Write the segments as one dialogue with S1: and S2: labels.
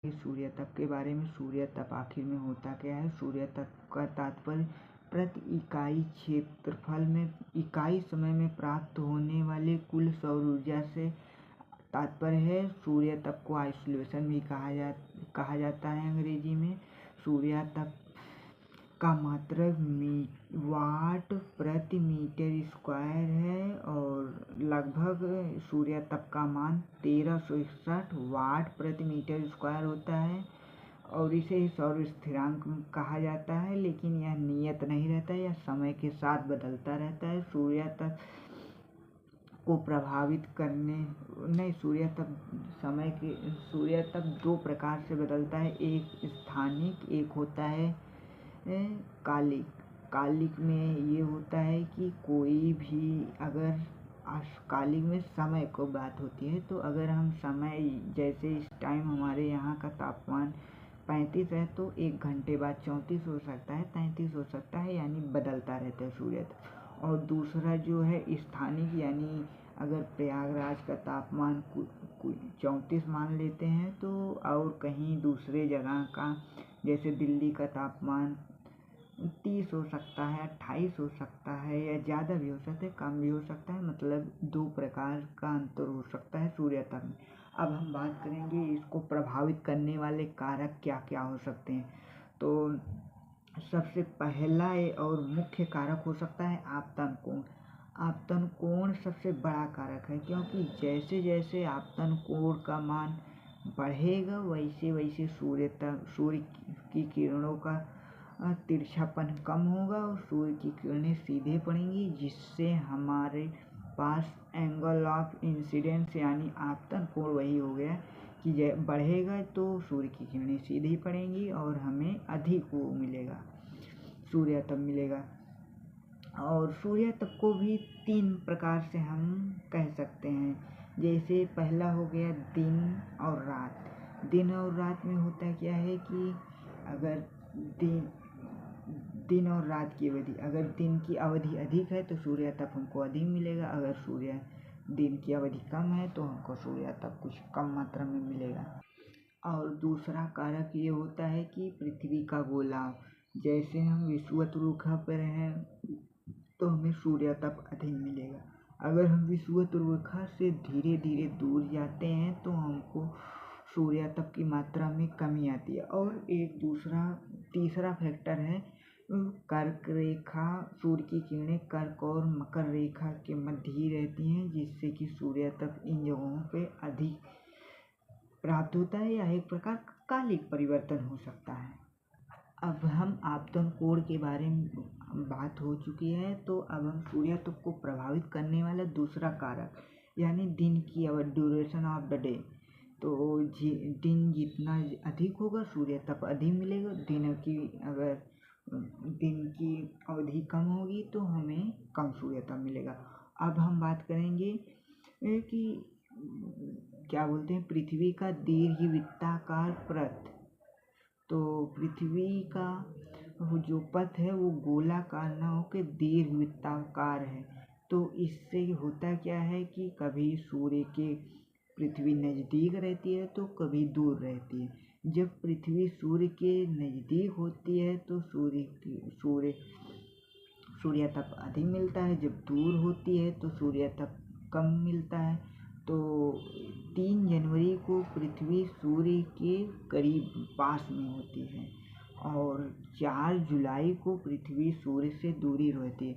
S1: सूर्य तप के बारे में। सूर्य तप आखिर में होता क्या है? सूर्य तप का तात्पर्य प्रति इकाई क्षेत्रफल में इकाई समय में प्राप्त होने वाले कुल सौर ऊर्जा से तात्पर्य है। सूर्य तप को आइसोलेशन भी कहा जाता है अंग्रेजी में। सूर्य तप का मात्रक वाट प्रति मीटर स्क्वायर है और लगभग सूर्य तप का मान 1361 वाट प्रति मीटर स्क्वायर होता है और इसे सौर स्थिरांक कहा जाता है, लेकिन यह नियत नहीं रहता है, यह समय के साथ बदलता रहता है। सूर्य तप को प्रभावित करने नहीं सूर्य तप दो प्रकार से बदलता है, एक स्थानिक, एक होता है कालिक। कालिक में ये होता है कि कोई भी अगर कालिक में समय को बात होती है, तो अगर हम समय जैसे इस टाइम हमारे यहाँ का तापमान 35 है तो 1 घंटे बाद 34 हो सकता है, 33 हो सकता है, यानी बदलता रहता है सूर्य तप। और दूसरा जो है स्थानिक, यानी अगर प्रयागराज का तापमान 34 मान लेते हैं तो और कहीं दूसरे जगह का जैसे दिल्ली का तापमान 30 हो सकता है, 28 हो सकता है, या ज़्यादा भी हो सकता है, कम भी हो सकता है, मतलब 2 प्रकार का अंतर हो सकता है सूर्य तप में। अब हम बात करेंगे इसको प्रभावित करने वाले कारक क्या क्या हो सकते हैं। तो सबसे पहला और मुख्य कारक हो सकता है आपतन कोण। आपतन कोण सबसे बड़ा कारक है, क्योंकि जैसे जैसे आपतन कोण का मान बढ़ेगा वैसे वैसे सूर्य की किरणों का तिरछापन कम होगा और सूर्य की किरणें सीधे पड़ेंगी, जिससे हमारे पास एंगल ऑफ इंसिडेंस यानी आपतन कोण वही हो गया कि बढ़ेगा तो सूर्य की किरणें सीधे पड़ेंगी और हमें अधिक वो मिलेगा, सूर्य तप मिलेगा। और सूर्य तप को भी 3 प्रकार से हम कह सकते हैं। जैसे पहला हो गया दिन और रात। दिन और रात में होता क्या है कि अगर दिन और रात की अवधि, अगर दिन की अवधि अधिक है तो सूर्य तप हमको अधिक मिलेगा, अगर दिन की अवधि कम है तो हमको सूर्य तप कुछ कम मात्रा में मिलेगा। और दूसरा कारक ये होता है कि पृथ्वी का गोलाव, जैसे हम विषुवत रेखा पर हैं तो हमें सूर्य तप अधिक मिलेगा, अगर हम विषुवत रेखा से धीरे धीरे दूर जाते हैं तो हमको सूर्य तप की मात्रा में कमी आती है। और एक तीसरा फैक्टर है कर्क रेखा। सूर्य की किरणें कर्क और मकर रेखा के मध्य ही रहती हैं, जिससे कि सूर्य तप इन जगहों पे अधिक प्राप्त होता है या एक प्रकार कालिक परिवर्तन हो सकता है। अब हम आपतन कोण के बारे में बात हो चुकी है, तो अब हम सूर्य तप को प्रभावित करने वाला दूसरा कारक यानी दिन की ड्यूरेशन ऑफ द डे। तो दिन जितना अधिक होगा सूर्य तप अधिक मिलेगा, अगर दिन की अवधि कम होगी तो हमें कम सूर्य तप मिलेगा। अब हम बात करेंगे कि क्या बोलते हैं पृथ्वी का दीर्घवृत्ताकार पथ। तो पृथ्वी का जो पथ है वो गोलाकार न होकर दीर्घवृत्ताकार है। तो इससे होता क्या है कि कभी सूर्य के पृथ्वी नज़दीक रहती है तो कभी दूर रहती है। जब पृथ्वी सूर्य के नज़दीक होती है तो सूर्य तप अधिक मिलता है, जब दूर होती है तो सूर्य तप कम मिलता है। तो 3 जनवरी को पृथ्वी सूर्य के करीब पास में होती है और 4 जुलाई को पृथ्वी सूर्य से दूरी रहती है।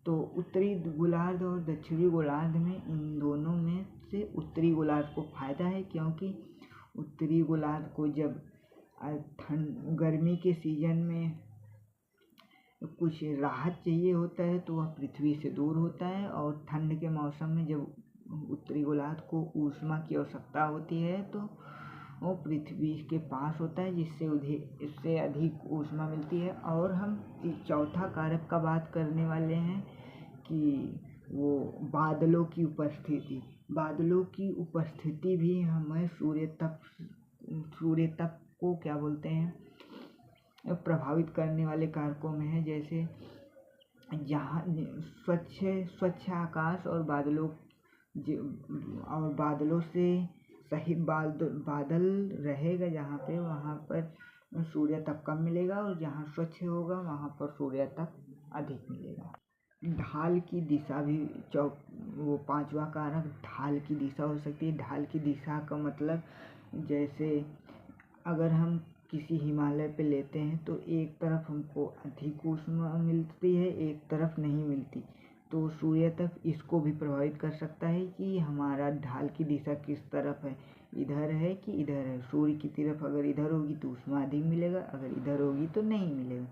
S1: तो उत्तरी गोलार्ध और दक्षिणी गोलार्ध में इन दोनों में से उत्तरी गोलार्ध को फायदा है, क्योंकि उत्तरी गोलार्ध को जब गर्मी के सीजन में कुछ राहत चाहिए होता है तो वह पृथ्वी से दूर होता है, और ठंड के मौसम में जब उत्तरी गोलार्ध को ऊष्मा की आवश्यकता होती है तो वो पृथ्वी के पास होता है, इससे अधिक ऊष्मा मिलती है। और हम चौथा कारक का बात करने वाले हैं कि वो बादलों की उपस्थिति। बादलों की उपस्थिति भी हमें सूर्य तप को क्या बोलते हैं प्रभावित करने वाले कारकों में है। जैसे जहाँ स्वच्छ आकाश और बादलों से सही बादल रहेगा जहाँ पे वहाँ पर सूर्य तप कम मिलेगा, और जहाँ स्वच्छ होगा वहाँ पर सूर्य तप अधिक मिलेगा। ढाल की दिशा भी वो पांचवा कारक ढाल की दिशा हो सकती है। ढाल की दिशा का मतलब जैसे अगर हम किसी हिमालय पे लेते हैं तो एक तरफ हमको अधिक ऊष्मा मिलती है, एक तरफ नहीं मिलती, तो सूर्य तप इसको भी प्रभावित कर सकता है कि हमारा ढाल की दिशा किस तरफ है, इधर है कि इधर है। सूर्य की तरफ अगर इधर होगी तो ऊष्मा अधिक मिलेगा, अगर इधर होगी तो नहीं मिलेगा।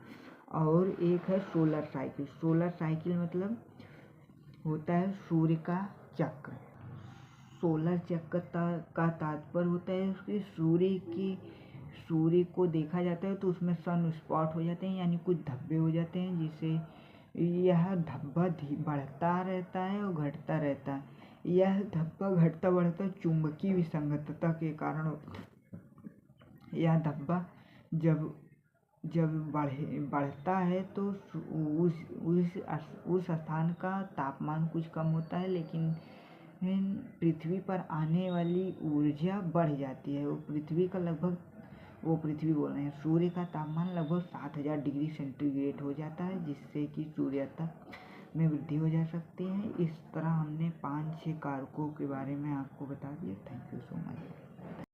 S1: और एक है सोलर साइकिल। सोलर साइकिल मतलब होता है सूर्य का चक्र। सोलर चक्र का तात्पर्य होता है कि सूर्य को देखा जाता है तो उसमें सन स्पॉट हो जाते हैं, यानी कुछ धब्बे हो जाते हैं, जिससे यह धब्बा बढ़ता रहता है और घटता रहता है। यह धब्बा घटता बढ़ता चुंबकीय विसंगतता के कारण होता है। यह धब्बा जब बढ़ता है तो उस स्थान का तापमान कुछ कम होता है, लेकिन पृथ्वी पर आने वाली ऊर्जा बढ़ जाती है। पृथ्वी बोल रहे हैं, सूर्य का तापमान लगभग 7000 डिग्री सेंटीग्रेड हो जाता है, जिससे कि सूर्यता में वृद्धि हो जा सकती है। इस तरह हमने 5-6 कारकों के बारे में आपको बता दिया। Thank you so much.